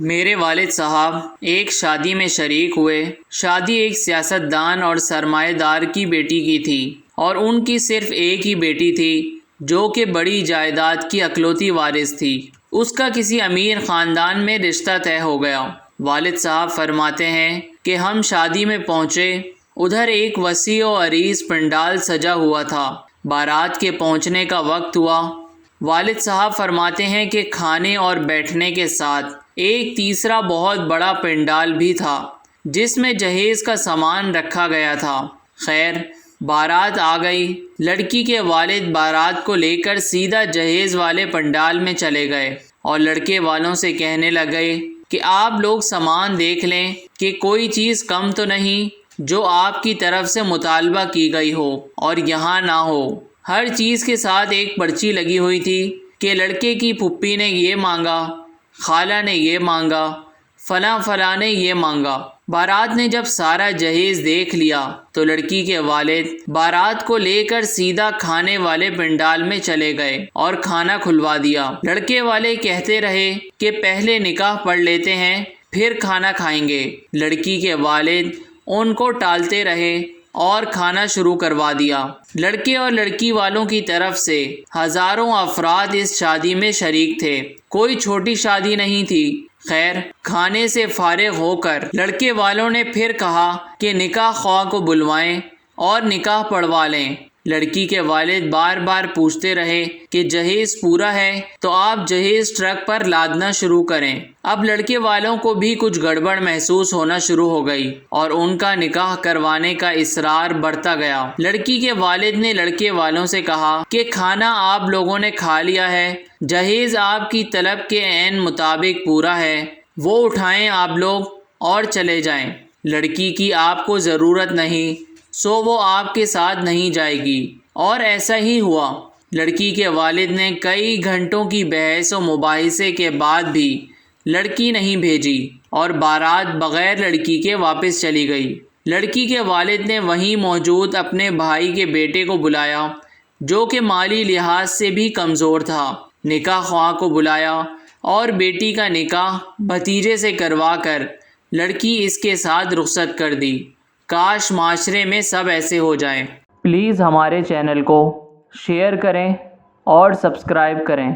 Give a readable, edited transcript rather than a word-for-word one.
میرے والد صاحب ایک شادی میں شریک ہوئے۔ شادی ایک سیاستدان اور سرمایہ دار کی بیٹی کی تھی اور ان کی صرف ایک ہی بیٹی تھی جو کہ بڑی جائیداد کی اکلوتی وارث تھی۔ اس کا کسی امیر خاندان میں رشتہ طے ہو گیا۔ والد صاحب فرماتے ہیں کہ ہم شادی میں پہنچے، ادھر ایک وسیع و عریض پنڈال سجا ہوا تھا۔ بارات کے پہنچنے کا وقت ہوا۔ والد صاحب فرماتے ہیں کہ کھانے اور بیٹھنے کے ساتھ ایک تیسرا بہت بڑا پنڈال بھی تھا جس میں جہیز کا سامان رکھا گیا تھا۔ خیر، بارات آ گئی۔ لڑکی کے والد بارات کو لے کر سیدھا جہیز والے پنڈال میں چلے گئے اور لڑکے والوں سے کہنے لگے کہ آپ لوگ سامان دیکھ لیں کہ کوئی چیز کم تو نہیں جو آپ کی طرف سے مطالبہ کی گئی ہو اور یہاں نہ ہو۔ ہر چیز کے ساتھ ایک پرچی لگی ہوئی تھی کہ لڑکے کی پھپھی نے یہ مانگا، خالہ نے یہ مانگا، فلاں فلاں نے یہ مانگا۔ بارات نے جب سارا جہیز دیکھ لیا تو لڑکی کے والد بارات کو لے کر سیدھا کھانے والے پنڈال میں چلے گئے اور کھانا کھلوا دیا۔ لڑکے والے کہتے رہے کہ پہلے نکاح پڑھ لیتے ہیں پھر کھانا کھائیں گے۔ لڑکی کے والد ان کو ٹالتے رہے اور کھانا شروع کروا دیا۔ لڑکے اور لڑکی والوں کی طرف سے ہزاروں افراد اس شادی میں شریک تھے، کوئی چھوٹی شادی نہیں تھی۔ خیر، کھانے سے فارغ ہو کر لڑکے والوں نے پھر کہا کہ نکاح خواہ کو بلوائیں اور نکاح پڑھوا لیں۔ لڑکی کے والد بار بار پوچھتے رہے کہ جہیز پورا ہے تو آپ جہیز ٹرک پر لادنا شروع کریں۔ اب لڑکے والوں کو بھی کچھ گڑبڑ محسوس ہونا شروع ہو گئی اور ان کا نکاح کروانے کا اصرار بڑھتا گیا۔ لڑکی کے والد نے لڑکے والوں سے کہا کہ کھانا آپ لوگوں نے کھا لیا ہے، جہیز آپ کی طلب کے عین مطابق پورا ہے، وہ اٹھائیں آپ لوگ اور چلے جائیں۔ لڑکی کی آپ کو ضرورت نہیں سو وہ آپ کے ساتھ نہیں جائے گی۔ اور ایسا ہی ہوا۔ لڑکی کے والد نے کئی گھنٹوں کی بحث و مباحثے کے بعد بھی لڑکی نہیں بھیجی اور بارات بغیر لڑکی کے واپس چلی گئی۔ لڑکی کے والد نے وہیں موجود اپنے بھائی کے بیٹے کو بلایا جو کہ مالی لحاظ سے بھی کمزور تھا۔ نکاح خواہ کو بلایا اور بیٹی کا نکاح بھتیجے سے کروا کر لڑکی اس کے ساتھ رخصت کر دی۔ کاش معاشرے میں سب ایسے ہو جائیں۔ پلیز ہمارے چینل کو شیئر کریں اور سبسکرائب کریں۔